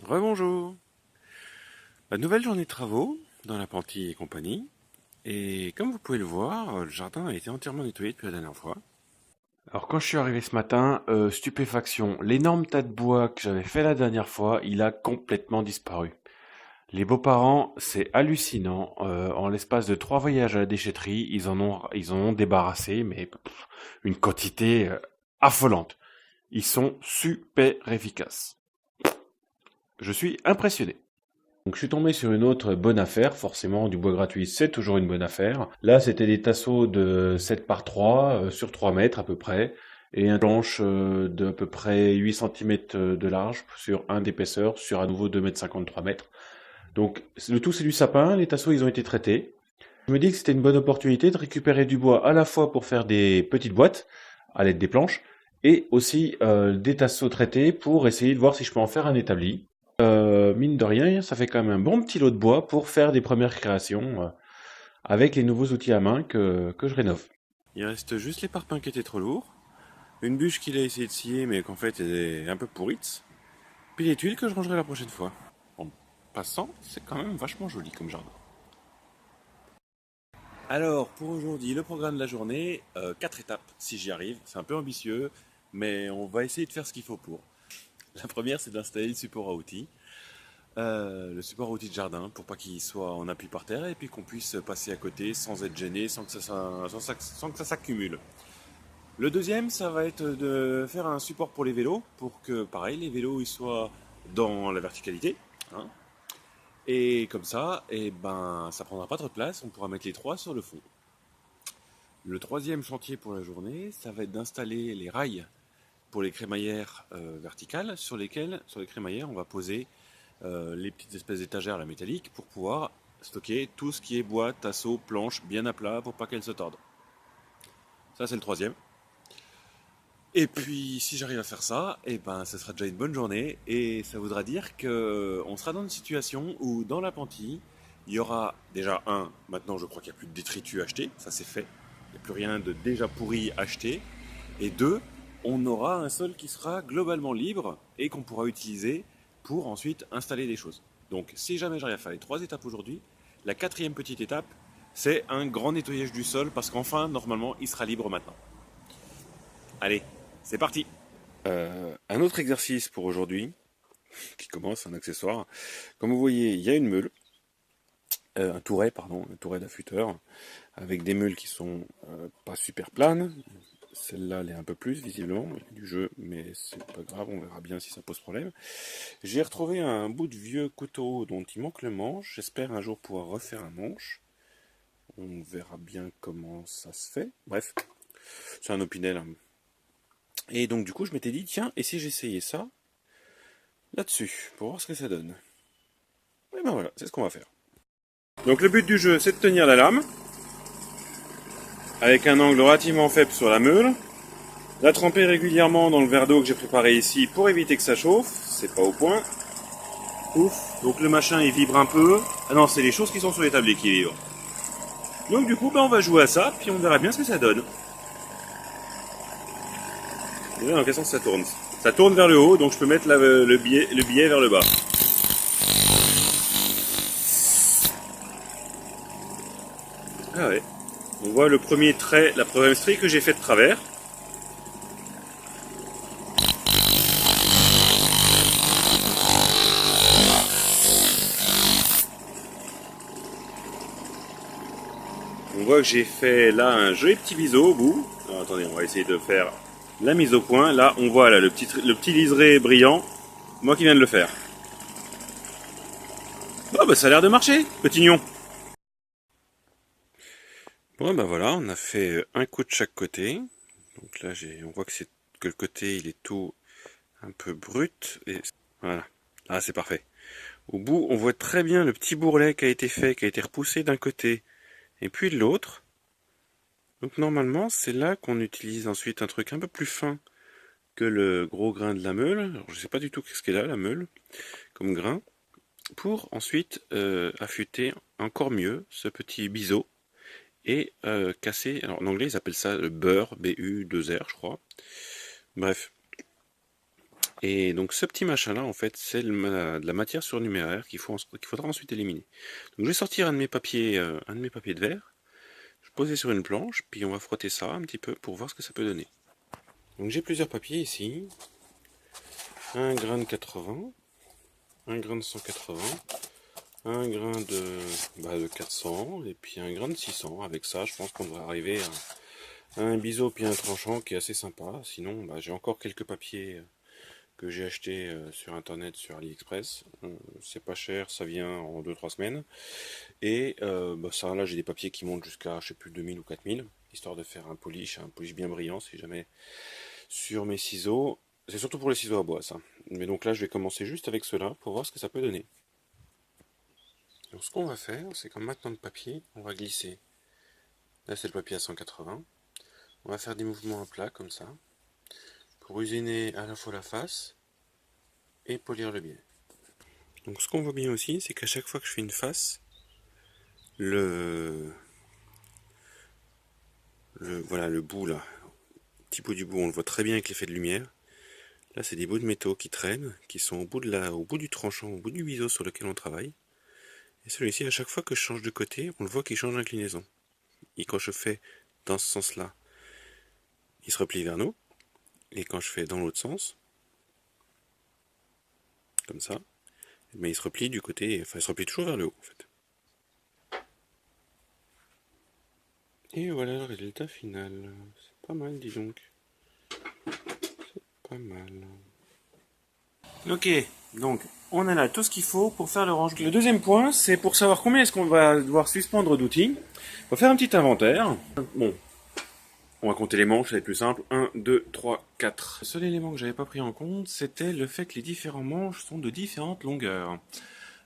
Rebonjour. Nouvelle journée de travaux dans l'apprenti et compagnie. Et comme vous pouvez le voir, le jardin a été entièrement nettoyé depuis la dernière fois. Alors quand je suis arrivé ce matin, stupéfaction, l'énorme tas de bois que j'avais fait la dernière fois, il a complètement disparu. Les beaux-parents, c'est hallucinant. En l'espace de 3 voyages à la déchetterie, ils en ont débarrassé, mais une quantité affolante. Ils sont super efficaces. Je suis impressionné. Donc je suis tombé sur une autre bonne affaire, forcément du bois gratuit c'est toujours une bonne affaire. Là c'était des tasseaux de 7 par 3 sur 3 mètres à peu près, et une planche de à peu près 8 centimètres de large sur 1 d'épaisseur sur à nouveau 2 mètres 53 mètres. Donc le tout c'est du sapin, les tasseaux ils ont été traités. Je me dis que c'était une bonne opportunité de récupérer du bois à la fois pour faire des petites boîtes à l'aide des planches, et aussi des tasseaux traités pour essayer de voir si je peux en faire un établi. Mine de rien, ça fait quand même un bon petit lot de bois pour faire des premières créations avec les nouveaux outils à main que je rénove. Il reste juste les parpaings qui étaient trop lourds, une bûche qu'il a essayé de scier mais qu'en fait elle est un peu pourrite, puis les tuiles que je rangerai la prochaine fois. En passant, c'est quand même vachement joli comme jardin. Alors pour aujourd'hui, le programme de la journée, 4 étapes si j'y arrive, c'est un peu ambitieux, mais on va essayer de faire ce qu'il faut pour. La première c'est d'installer le support à outils. Le support outil de jardin pour pas qu'il soit en appui par terre et puis qu'on puisse passer à côté sans être gêné, sans que ça s'accumule. Le deuxième, ça va être de faire un support pour les vélos pour que, pareil, les vélos ils soient dans la verticalité. Hein. Et comme ça, ça prendra pas trop de place, on pourra mettre les trois sur le fond. Le troisième chantier pour la journée, ça va être d'installer les rails pour les crémaillères verticales sur les crémaillères, on va poser les petites espèces d'étagères la métallique pour pouvoir stocker tout ce qui est bois, tasseau, planche bien à plat pour pas qu'elles se tordent. Ça c'est le troisième. Et puis si j'arrive à faire ça, ça sera déjà une bonne journée et ça voudra dire que on sera dans une situation où dans l'appentis, il y aura déjà maintenant je crois qu'il n'y a plus de détritus achetés, ça c'est fait. Il n'y a plus rien de déjà pourri acheté. Et deux, on aura un sol qui sera globalement libre et qu'on pourra utiliser pour ensuite installer des choses. Donc si jamais j'arrive à faire les 3 étapes aujourd'hui, la quatrième petite étape, c'est un grand nettoyage du sol parce qu'enfin, normalement, il sera libre maintenant. Allez, c'est parti. Un autre exercice pour aujourd'hui, qui commence, un accessoire. Comme vous voyez, il y a une meule, un touret d'affûteur, avec des meules qui sont pas super planes. Celle-là, elle est un peu plus, visiblement, il y a du jeu, mais c'est pas grave, on verra bien si ça pose problème. J'ai retrouvé un bout de vieux couteau dont il manque le manche. J'espère un jour pouvoir refaire un manche. On verra bien comment ça se fait. Bref, c'est un opinel, hein. Et donc du coup, je m'étais dit, tiens, et si j'essayais ça là-dessus, pour voir ce que ça donne. Et ben voilà, c'est ce qu'on va faire. Donc le but du jeu, c'est de tenir la lame, avec un angle relativement faible sur la meule, la tremper régulièrement dans le verre d'eau que j'ai préparé ici pour éviter que ça chauffe, c'est pas au point. Ouf, donc le machin il vibre un peu. Ah non, c'est les choses qui sont sur l'établi qui vibrent. Donc du coup, on va jouer à ça, puis on verra bien ce que ça donne. Déjà, dans quel sens ça tourne? Ça tourne vers le haut, donc je peux mettre le billet vers le bas. Ah ouais. On voit le premier trait, la première strie que j'ai fait de travers. On voit que j'ai fait là un joli petit biseau au bout. Alors, attendez, on va essayer de faire la mise au point. Là, on voit là, le petit liseré brillant. Moi qui viens de le faire. Oh, bah ça a l'air de marcher, petit nion. Bon, bah voilà, on a fait un coup de chaque côté. Donc là, on voit que le côté, il est tout un peu brut. Et voilà, là, c'est parfait. Au bout, on voit très bien le petit bourrelet qui a été fait, qui a été repoussé d'un côté et puis de l'autre. Donc normalement, c'est là qu'on utilise ensuite un truc un peu plus fin que le gros grain de la meule. Alors, je sais pas du tout qu'est-ce qu'elle a, la meule, comme grain. Pour ensuite affûter encore mieux ce petit biseau et casser. Alors en anglais, ils appellent ça le beurre, B-U-2-R, je crois. Bref. Et donc ce petit machin-là, en fait, c'est de la matière surnuméraire qu'il faudra ensuite éliminer. Donc je vais sortir un de mes papiers de verre, je vais poser sur une planche, puis on va frotter ça un petit peu pour voir ce que ça peut donner. Donc j'ai plusieurs papiers ici, un grain de 80, un grain de 180, un grain de 400 et puis un grain de 600. Avec ça, je pense qu'on devrait arriver à un biseau puis un tranchant qui est assez sympa. Sinon, j'ai encore quelques papiers que j'ai acheté sur internet, sur AliExpress. C'est pas cher, ça vient en 2-3 semaines. Et ça, là, j'ai des papiers qui montent jusqu'à, je sais plus, 2000 ou 4000, histoire de faire un polish bien brillant, si jamais, sur mes ciseaux. C'est surtout pour les ciseaux à bois, ça. Mais donc là, je vais commencer juste avec ceux-là pour voir ce que ça peut donner. Donc ce qu'on va faire, c'est qu'en maintenant le papier, on va glisser. Là, c'est le papier à 180. On va faire des mouvements à plat, comme ça, pour usiner à la fois la face et polir le biais. Donc ce qu'on voit bien aussi, c'est qu'à chaque fois que je fais une face, voilà, le bout là, le petit bout du bout, on le voit très bien avec l'effet de lumière. Là, c'est des bouts de métaux qui traînent, qui sont au bout du tranchant, au bout du biseau sur lequel on travaille. Et celui-ci, à chaque fois que je change de côté, on le voit qu'il change d'inclinaison. Et quand je fais dans ce sens-là, il se replie vers nous. Et quand je fais dans l'autre sens, comme ça, mais il se replie du côté, enfin il se replie toujours vers le haut en fait. Et voilà le résultat final. C'est pas mal, dis donc. C'est pas mal. Ok, donc on a là tout ce qu'il faut pour faire le rangement. Le deuxième point, c'est pour savoir combien est-ce qu'on va devoir suspendre d'outils. On va faire un petit inventaire. Bon, on va compter les manches, ça va être plus simple. 1, 2, 3, 4. Le seul élément que j'avais pas pris en compte, c'était le fait que les différents manches sont de différentes longueurs.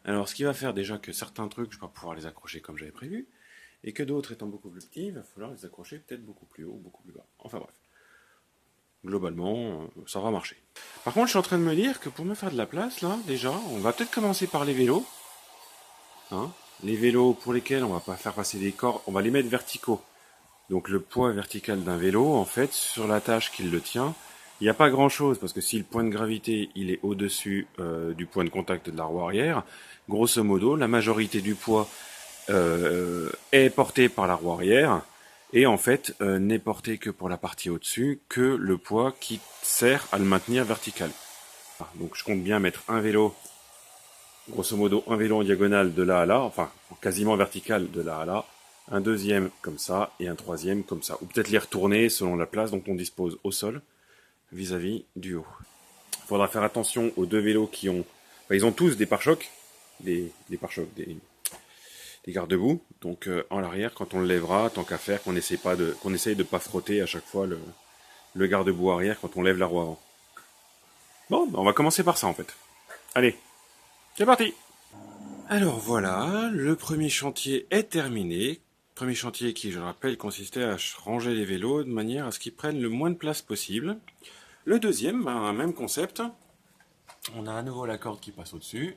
Alors ce qui va faire déjà que certains trucs, je vais pas pouvoir les accrocher comme j'avais prévu, et que d'autres étant beaucoup plus petits, il va falloir les accrocher peut-être beaucoup plus haut, beaucoup plus bas. Enfin bref. Globalement, ça va marcher. Par contre, je suis en train de me dire que pour me faire de la place, là, déjà, on va peut-être commencer par les vélos. Hein, les vélos pour lesquels on va pas faire passer des cordes, on va les mettre verticaux. Donc le poids vertical d'un vélo, en fait, sur la tâche qui le tient, il n'y a pas grand-chose, parce que si le point de gravité il est au-dessus du point de contact de la roue arrière, grosso modo, la majorité du poids est porté par la roue arrière, et en fait n'est porté que pour la partie au-dessus, que le poids qui sert à le maintenir vertical. Donc je compte bien mettre un vélo, grosso modo un vélo en diagonale de là à là, enfin quasiment vertical de là à là, un deuxième comme ça et un troisième comme ça. Ou peut-être les retourner selon la place dont on dispose au sol vis-à-vis du haut. Il faudra faire attention aux deux vélos qui ont... Enfin, ils ont tous des pare-chocs, des pare-chocs, des garde-boue. Donc en l'arrière, quand on le lèvera, tant qu'à faire, qu'on essaye de pas frotter à chaque fois le garde-boue arrière quand on lève la roue avant. Bon, on va commencer par ça en fait. Allez, c'est parti! Alors voilà, le premier chantier est terminé. Premier chantier qui, je le rappelle, consistait à ranger les vélos de manière à ce qu'ils prennent le moins de place possible. Le deuxième, même concept. On a à nouveau la corde qui passe au-dessus.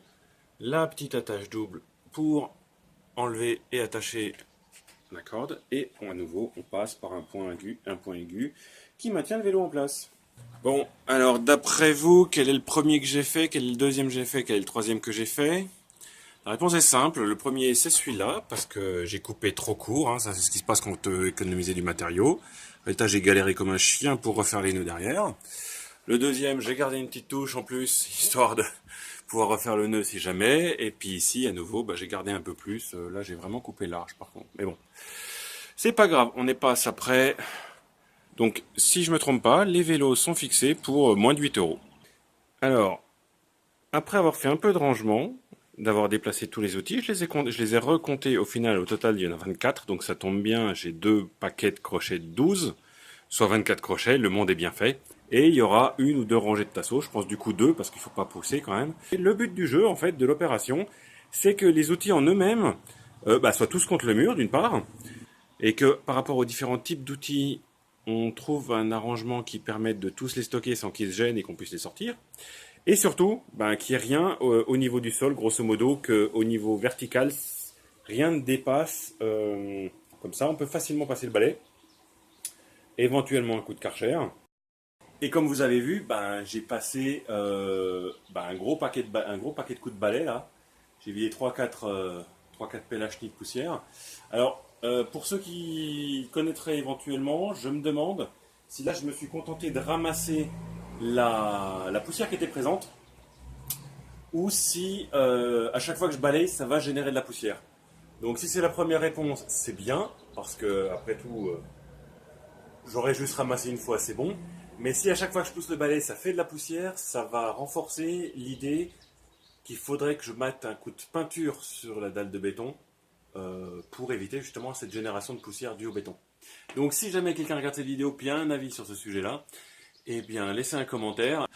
La petite attache double pour enlever et attacher la corde. Et à nouveau, on passe par un point aigu qui maintient le vélo en place. Bon, alors d'après vous, quel est le premier que j'ai fait, quel est le deuxième que j'ai fait, quel est le troisième que j'ai fait? La réponse est simple, le premier c'est celui-là, parce que j'ai coupé trop court, hein, ça c'est ce qui se passe quand on peut économiser du matériau. Résultat, j'ai galéré comme un chien pour refaire les nœuds derrière. Le deuxième, j'ai gardé une petite touche en plus, histoire de pouvoir refaire le nœud si jamais. Et puis ici, à nouveau, j'ai gardé un peu plus. Là, j'ai vraiment coupé large par contre. Mais bon, c'est pas grave, on n'est pas à ça près. Donc, si je me trompe pas, les vélos sont fixés pour moins de 8 euros. Alors, après avoir fait un peu de rangement, d'avoir déplacé tous les outils, je les ai recomptés au final. Au total, il y en a 24, donc ça tombe bien, j'ai deux paquets de crochets de 12, soit 24 crochets, le monde est bien fait. Et il y aura une ou deux rangées de tasseaux, je pense du coup deux, parce qu'il ne faut pas pousser quand même. Et le but du jeu, en fait, de l'opération, c'est que les outils en eux-mêmes soient tous contre le mur, d'une part, et que par rapport aux différents types d'outils, on trouve un arrangement qui permette de tous les stocker sans qu'ils se gênent et qu'on puisse les sortir. Et surtout, qu'il n'y ait rien au niveau du sol, grosso modo, qu'au niveau vertical, rien ne dépasse. Comme ça, on peut facilement passer le balai. Éventuellement un coup de Karcher. Et comme vous avez vu, ben, j'ai passé un gros paquet de coups de balai là. J'ai vidé 3-4 PLH de poussière. Alors, pour ceux qui connaîtraient éventuellement, je me demande si là je me suis contenté de ramasser la poussière qui était présente ou si à chaque fois que je balaye, ça va générer de la poussière. Donc si c'est la première réponse, c'est bien, parce que après tout, j'aurais juste ramassé une fois, c'est bon. Mais si à chaque fois que je pousse le balai, ça fait de la poussière, ça va renforcer l'idée qu'il faudrait que je mette un coup de peinture sur la dalle de béton pour éviter justement cette génération de poussière due au béton. Donc si jamais quelqu'un regarde cette vidéo et a un avis sur ce sujet-là, eh bien laissez un commentaire.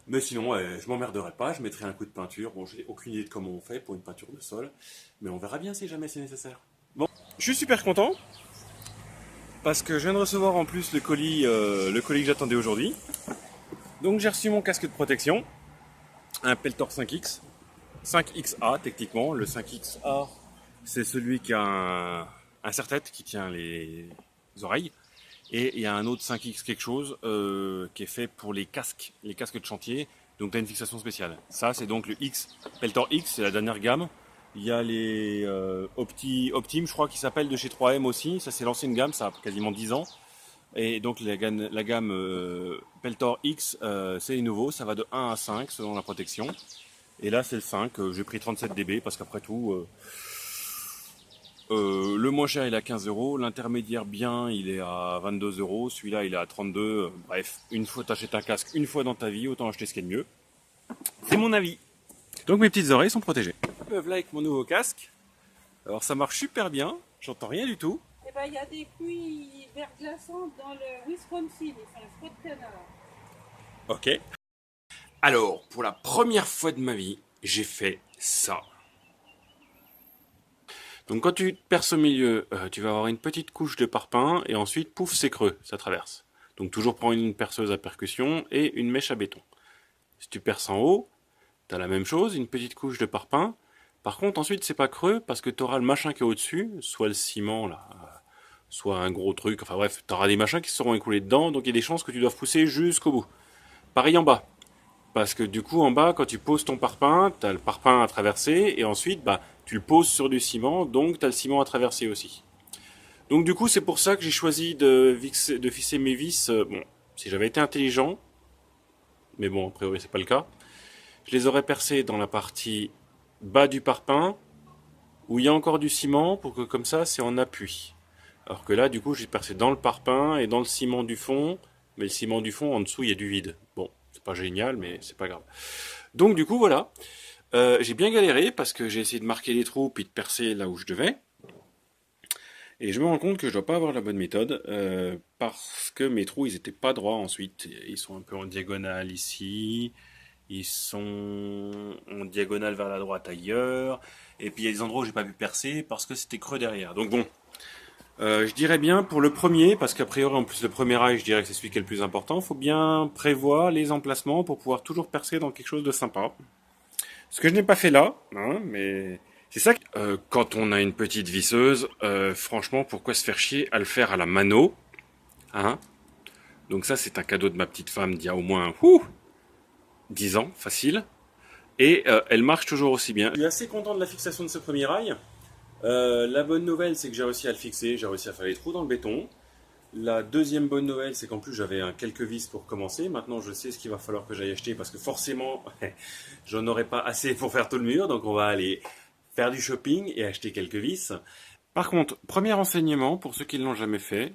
Mais sinon, je m'emmerderai pas, je mettrai un coup de peinture. Bon, j'ai aucune idée de comment on fait pour une peinture de sol, mais on verra bien si jamais c'est nécessaire. Bon, je suis super content parce que je viens de recevoir en plus le colis que j'attendais aujourd'hui. Donc j'ai reçu mon casque de protection, un Peltor 5X, 5XA techniquement. Le 5XA, c'est celui qui a un serre-tête qui tient les oreilles. Et il y a un autre 5X quelque chose qui est fait pour les casques de chantier. Donc tu as une fixation spéciale. Ça, c'est donc le X, Peltor X, c'est la dernière gamme. Il y a les Optim, je crois, qui s'appellent de chez 3M aussi. Ça, c'est l'ancienne gamme, ça a quasiment 10 ans. Et donc la gamme Peltor X, c'est les nouveaux. Ça va de 1 à 5 selon la protection. Et là, c'est le 5. J'ai pris 37 dB parce qu'après tout... le moins cher il est à 15 euros, l'intermédiaire bien il est à 22 euros, celui-là il est à 32. Bref, une fois t'achètes un casque une fois dans ta vie, autant acheter ce qui est de mieux. C'est mon avis. Donc mes petites oreilles sont protégées. Là avec mon nouveau casque. Alors ça marche super bien, j'entends rien du tout. Eh ben il y a des pluies verglaçantes dans le Wisconsin, ils font un froid de canard. Ok. Alors, pour la première fois de ma vie, j'ai fait ça. Donc quand tu perces au milieu, tu vas avoir une petite couche de parpaing et ensuite, pouf, c'est creux, ça traverse. Donc toujours prendre une perceuse à percussion et une mèche à béton. Si tu perces en haut, tu as la même chose, une petite couche de parpaing. Par contre, ensuite, c'est pas creux parce que tu auras le machin qui est au-dessus, soit le ciment, là, soit un gros truc, enfin bref, tu auras des machins qui seront écoulés dedans, donc il y a des chances que tu doives pousser jusqu'au bout. Pareil en bas. Parce que du coup, en bas, quand tu poses ton parpaing, tu as le parpaing à traverser, et ensuite, tu le poses sur du ciment, donc tu as le ciment à traverser aussi. Donc du coup, c'est pour ça que j'ai choisi de fixer mes vis. Bon, si j'avais été intelligent, mais bon, a priori, c'est pas le cas, je les aurais percées dans la partie bas du parpaing, où il y a encore du ciment, pour que comme ça, c'est en appui. Alors que là, du coup, j'ai percé dans le parpaing et dans le ciment du fond, mais le ciment du fond, en dessous, il y a du vide. Bon, c'est pas génial, mais c'est pas grave. Donc du coup, voilà. J'ai bien galéré parce que j'ai essayé de marquer les trous puis de percer là où je devais. Et je me rends compte que je dois pas avoir la bonne méthode parce que mes trous, ils étaient pas droits ensuite. Ils sont un peu en diagonale ici. Ils sont en diagonale vers la droite ailleurs. Et puis il y a des endroits où j'ai pas pu percer parce que c'était creux derrière. Donc bon, je dirais bien pour le premier, parce qu'a priori en plus le premier rail, je dirais que c'est celui qui est le plus important, il faut bien prévoir les emplacements pour pouvoir toujours percer dans quelque chose de sympa. Ce que je n'ai pas fait là, hein, mais c'est ça. Quand on a une petite visseuse, franchement, pourquoi se faire chier à le faire à la mano, hein? Donc ça, c'est un cadeau de ma petite femme d'il y a au moins 10 ans, facile. Et elle marche toujours aussi bien. Je suis assez content de la fixation de ce premier rail. La bonne nouvelle, c'est que j'ai réussi à le fixer, j'ai réussi à faire les trous dans le béton. La deuxième bonne nouvelle, c'est qu'en plus j'avais quelques vis pour commencer. Maintenant, je sais ce qu'il va falloir que j'aille acheter parce que forcément, j'en aurai pas assez pour faire tout le mur. Donc, on va aller faire du shopping et acheter quelques vis. Par contre, premier renseignement pour ceux qui ne l'ont jamais fait.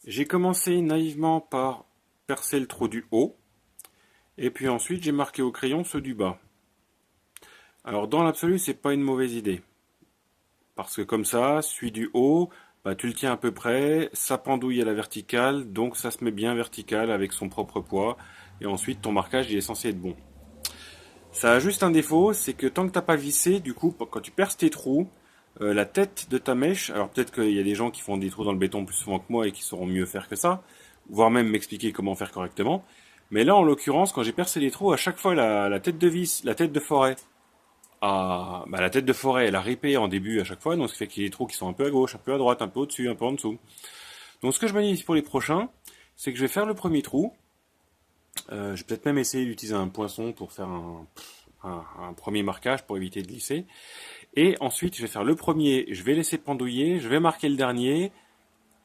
J'ai commencé naïvement par percer le trou du haut. Et puis ensuite, j'ai marqué au crayon ceux du bas. Alors, dans l'absolu, c'est pas une mauvaise idée. Parce que comme ça, celui du haut, tu le tiens à peu près, ça pendouille à la verticale, donc ça se met bien vertical avec son propre poids. Et ensuite, ton marquage, il est censé être bon. Ça a juste un défaut, c'est que tant que t'as pas vissé, du coup, quand tu perces tes trous, la tête de ta mèche, alors peut-être qu'il y a des gens qui font des trous dans le béton plus souvent que moi et qui sauront mieux faire que ça, voire même m'expliquer comment faire correctement. Mais là, en l'occurrence, quand j'ai percé les trous, à chaque fois, la tête de vis, la tête de forêt, la tête de forêt, elle a ripé en début à chaque fois, donc ce qui fait qu'il y a des trous qui sont un peu à gauche, un peu à droite, un peu au-dessus, un peu en dessous. Donc ce que je me dis pour les prochains, c'est que je vais faire le premier trou, Je vais peut-être même essayer d'utiliser un poinçon pour faire un premier marquage pour éviter de glisser. Et ensuite, je vais faire le premier, je vais laisser pendouiller, je vais marquer le dernier.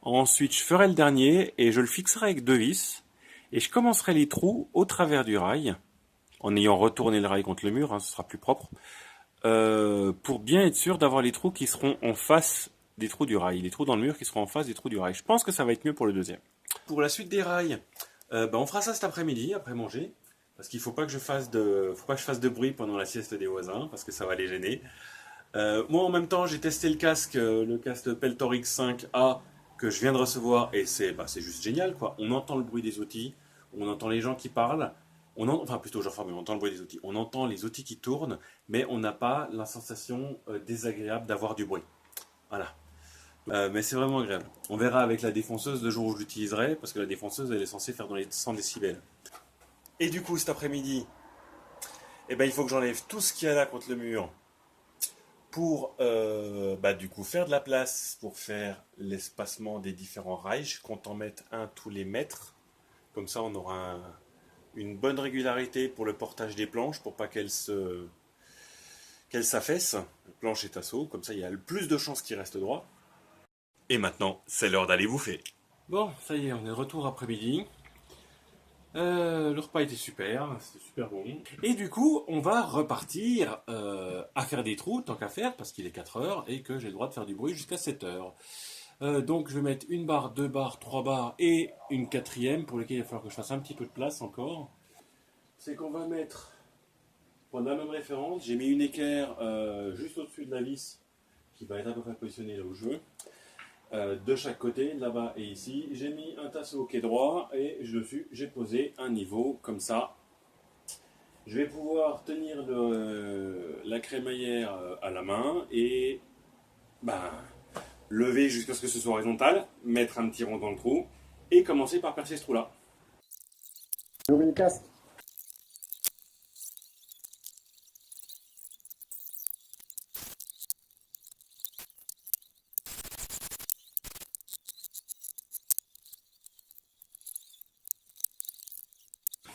Ensuite, je ferai le dernier et je le fixerai avec 2 vis. Et je commencerai les trous au travers du rail, en ayant retourné le rail contre le mur, hein, ce sera plus propre, pour bien être sûr d'avoir les trous qui seront en face des trous du rail, les trous dans le mur qui seront en face des trous du rail. Je pense que ça va être mieux pour le deuxième. Pour la suite des rails, on fera ça cet après-midi, après manger, parce qu'il faut pas que je fasse de bruit pendant la sieste des voisins, parce que ça va les gêner. Moi, en même temps, j'ai testé le casque Peltorix 5A que je viens de recevoir, et c'est juste génial, quoi. On entend le bruit des outils, on entend les gens qui parlent, enfin plutôt, genre, on entend le bruit des outils, on entend les outils qui tournent, mais on n'a pas la sensation désagréable d'avoir du bruit. Voilà. Mais c'est vraiment agréable. On verra avec la défonceuse le jour où je l'utiliserai, parce que la défonceuse, elle est censée faire dans les 100 décibels. Et du coup, cet après-midi, eh ben, il faut que j'enlève tout ce qu'il y a là contre le mur pour du coup faire de la place pour faire l'espacement des différents rails. Je compte en mettre un tous les mètres. Comme ça, on aura une bonne régularité pour le portage des planches pour pas qu'elles s'affaissent. Planche et tasseau, comme ça, il y a le plus de chances qu'il reste droit. Et maintenant, c'est l'heure d'aller bouffer. Bon, ça y est, on est de retour après-midi. Le repas était super, c'était super bon. Et du coup, on va repartir à faire des trous, tant qu'à faire, parce qu'il est 4 heures et que j'ai le droit de faire du bruit jusqu'à 7 heures. Donc je vais mettre une barre, 2 barres, 3 barres et une quatrième pour lesquelles il va falloir que je fasse un petit peu de place encore. C'est qu'on va mettre, pour la même référence, j'ai mis une équerre juste au-dessus de la vis qui va être à peu près positionnée là où je veux. De chaque côté, là-bas et ici, j'ai mis un tasseau qui est droit et dessus j'ai posé un niveau comme ça. Je vais pouvoir tenir la crémaillère à la main et lever jusqu'à ce que ce soit horizontal, mettre un petit rond dans le trou et commencer par percer ce trou-là. J'aurai une casque.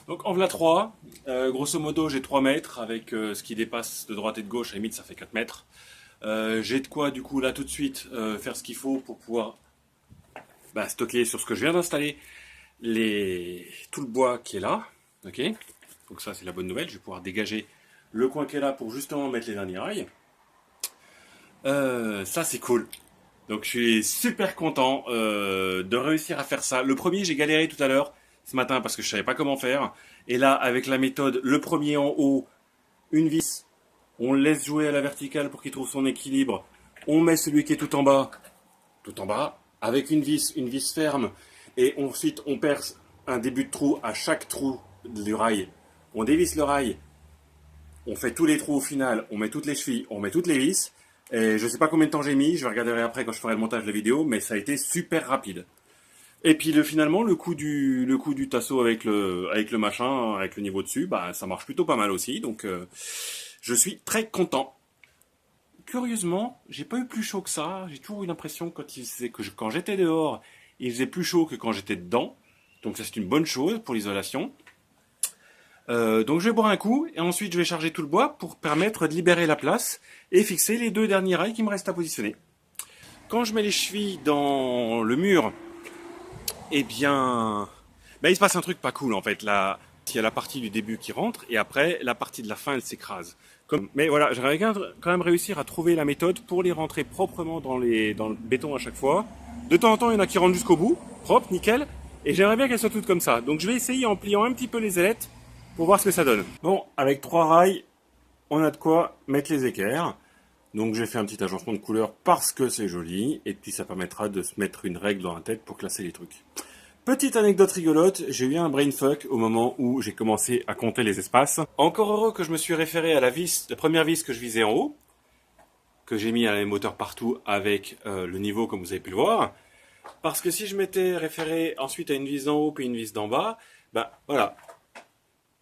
Donc en voilà 3. Grosso modo, j'ai 3 mètres avec ce qui dépasse de droite et de gauche. À la limite, ça fait 4 mètres. J'ai de quoi, du coup, là tout de suite, faire ce qu'il faut pour pouvoir stocker sur ce que je viens d'installer tout le bois qui est là. Ok. Donc ça, c'est la bonne nouvelle. Je vais pouvoir dégager le coin qui est là pour justement mettre les derniers rails. Ça, c'est cool. Donc je suis super content de réussir à faire ça. Le premier, j'ai galéré tout à l'heure, ce matin, parce que je savais pas comment faire. Et là, avec la méthode, le premier en haut, une vis, on le laisse jouer à la verticale pour qu'il trouve son équilibre. On met celui qui est tout en bas, avec une vis ferme. Et ensuite, on perce un début de trou à chaque trou du rail. On dévisse le rail, on fait tous les trous au final, on met toutes les chevilles, on met toutes les vis. Et je sais pas combien de temps j'ai mis, je vais regarder après quand je ferai le montage de la vidéo, mais ça a été super rapide. Et puis finalement, le coup du tasseau avec le machin, avec le niveau dessus, ça marche plutôt pas mal aussi. Donc je suis très content. Curieusement, j'ai pas eu plus chaud que ça. J'ai toujours eu l'impression quand j'étais dehors, il faisait plus chaud que quand j'étais dedans. Donc ça c'est une bonne chose pour l'isolation. Donc je vais boire un coup et ensuite je vais charger tout le bois pour permettre de libérer la place et fixer les 2 derniers rails qui me restent à positionner. Quand je mets les chevilles dans le mur, eh bien, il se passe un truc pas cool en fait. Là, il y a la partie du début qui rentre et après la partie de la fin elle s'écrase. Mais voilà, j'aimerais quand même réussir à trouver la méthode pour les rentrer proprement dans le béton à chaque fois. De temps en temps, il y en a qui rentrent jusqu'au bout, propre, nickel. Et j'aimerais bien qu'elles soient toutes comme ça. Donc je vais essayer en pliant un petit peu les ailettes pour voir ce que ça donne. Bon, avec 3 rails, on a de quoi mettre les équerres. Donc j'ai fait un petit agencement de couleur parce que c'est joli. Et puis ça permettra de se mettre une règle dans la tête pour classer les trucs. Petite anecdote rigolote, j'ai eu un brainfuck au moment où j'ai commencé à compter les espaces. Encore heureux que je me suis référé à la première vis que je visais en haut, que j'ai mis à la même hauteur partout avec le niveau comme vous avez pu le voir. Parce que si je m'étais référé ensuite à une vis d'en haut puis une vis d'en bas, voilà.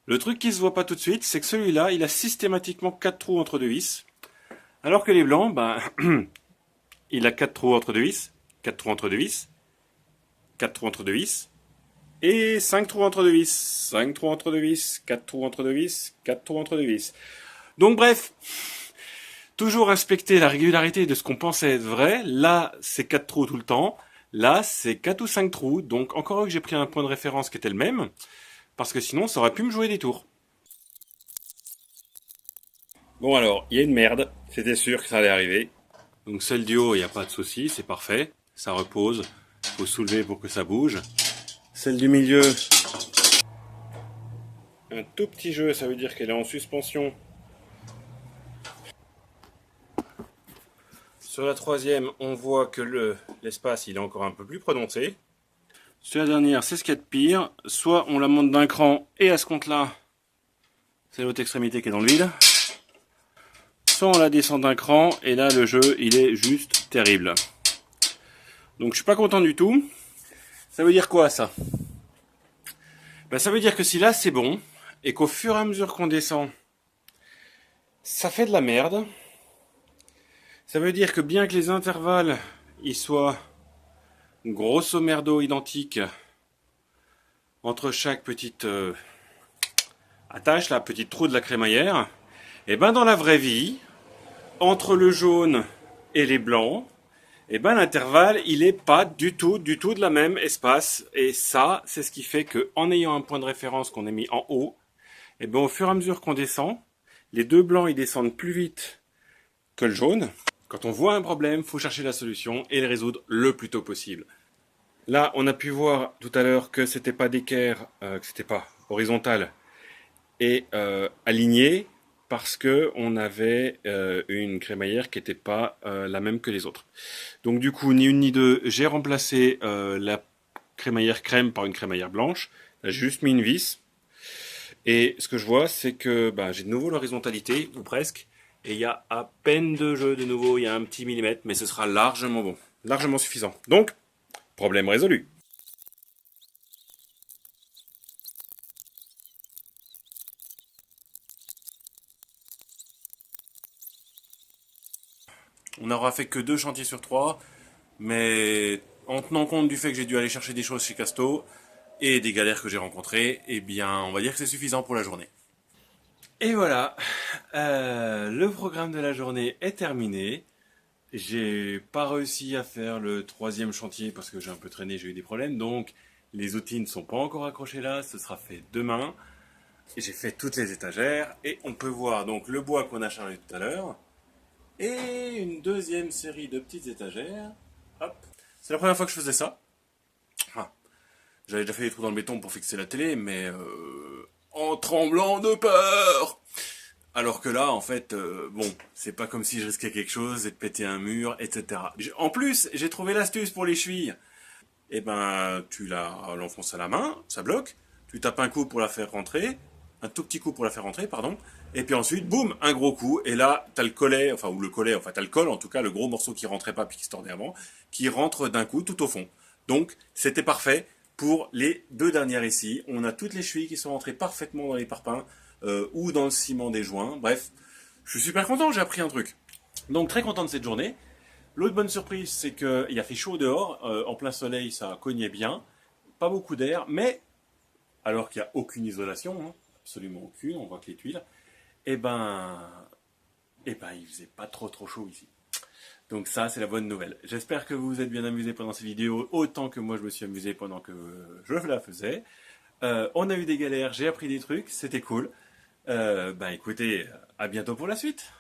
Le truc qui se voit pas tout de suite, c'est que celui-là, il a systématiquement 4 trous entre 2 vis. Alors que les blancs, il a 4 trous entre 2 vis, 4 trous entre 2 vis, 4 trous entre 2 vis, Et 5 trous entre deux vis, 5 trous entre deux vis, 4 trous entre deux vis, 4 trous entre deux vis. Donc bref, toujours respecter la régularité de ce qu'on pensait être vrai. Là, c'est 4 trous tout le temps. Là, c'est 4 ou 5 trous. Donc encore heureux que j'ai pris un point de référence qui était le même, parce que sinon, ça aurait pu me jouer des tours. Bon alors, il y a une merde. C'était sûr que ça allait arriver. Donc celle du haut, il n'y a pas de souci, c'est parfait. Ça repose. Il faut soulever pour que ça bouge. Celle du milieu, un tout petit jeu, ça veut dire qu'elle est en suspension. Sur la troisième, on voit que l'espace il est encore un peu plus prononcé. Sur la dernière, c'est ce qu'il y a de pire. Soit on la monte d'un cran et à ce compte-là, c'est l'autre extrémité qui est dans le vide. Soit on la descend d'un cran et là le jeu il est juste terrible. Donc je suis pas content du tout. Ça veut dire quoi ça? Ben, ça veut dire que si là c'est bon et qu'au fur et à mesure qu'on descend, ça fait de la merde. Ça veut dire que bien que les intervalles ils soient grosso merdo identiques entre chaque petite attache, la petite trou de la crémaillère, et ben dans la vraie vie, entre le jaune et les blancs, et ben l'intervalle il est pas du tout de la même espace. Et ça, c'est ce qui fait que en ayant un point de référence qu'on a mis en haut, et ben au fur et à mesure qu'on descend, les deux blancs ils descendent plus vite que le jaune. Quand on voit un problème, il faut chercher la solution et le résoudre le plus tôt possible. Là, on a pu voir tout à l'heure que c'était pas d'équerre, que c'était pas horizontal et aligné, parce que on avait une crémaillère qui n'était pas la même que les autres. Donc du coup, ni une ni deux, j'ai remplacé la crémaillère crème par une crémaillère blanche. J'ai juste mis une vis. Et ce que je vois, c'est que j'ai de nouveau l'horizontalité, ou presque. Et il y a à peine de jeu de nouveau, il y a un petit millimètre, mais ce sera largement bon, largement suffisant. Donc, problème résolu. On n'aura fait que 2 chantiers sur 3, mais en tenant compte du fait que j'ai dû aller chercher des choses chez Casto et des galères que j'ai rencontrées, eh bien, on va dire que c'est suffisant pour la journée. Et voilà, le programme de la journée est terminé. J'ai pas réussi à faire le 3e chantier parce que j'ai un peu traîné, j'ai eu des problèmes, donc les outils ne sont pas encore accrochés là, ce sera fait demain. J'ai fait toutes les étagères et on peut voir donc le bois qu'on a chargé tout à l'heure et une deuxième série de petites étagères. Hop, c'est la première fois que je faisais ça. Ah, j'avais déjà fait des trous dans le béton pour fixer la télé, mais en tremblant de peur. Alors que là, en fait, bon, c'est pas comme si je risquais quelque chose et de péter un mur, etc. En plus, j'ai trouvé l'astuce pour les chevilles. Eh ben, tu l'enfonces à la main, ça bloque. Tu tapes un coup pour la faire rentrer, un tout petit coup pour la faire rentrer, pardon. Et puis ensuite, boum, un gros coup. Et là, t'as le collet, enfin, ou le collet, enfin, t'as le col, en tout cas, le gros morceau qui rentrait pas puis qui se tordait avant, qui rentre d'un coup tout au fond. Donc, c'était parfait pour les 2 dernières ici. On a toutes les chevilles qui sont rentrées parfaitement dans les parpaings. Ou dans le ciment des joints. Bref, je suis super content, j'ai appris un truc. Donc très content de cette journée. L'autre bonne surprise, c'est qu'il a fait chaud dehors. En plein soleil, ça cognait bien. Pas beaucoup d'air, mais alors qu'il n'y a aucune isolation, hein, absolument aucune, on voit que les tuiles, et il faisait pas trop chaud ici. Donc ça, c'est la bonne nouvelle. J'espère que vous vous êtes bien amusés pendant cette vidéo, autant que moi je me suis amusé pendant que je la faisais. On a eu des galères, j'ai appris des trucs, c'était cool. Écoutez, à bientôt pour la suite.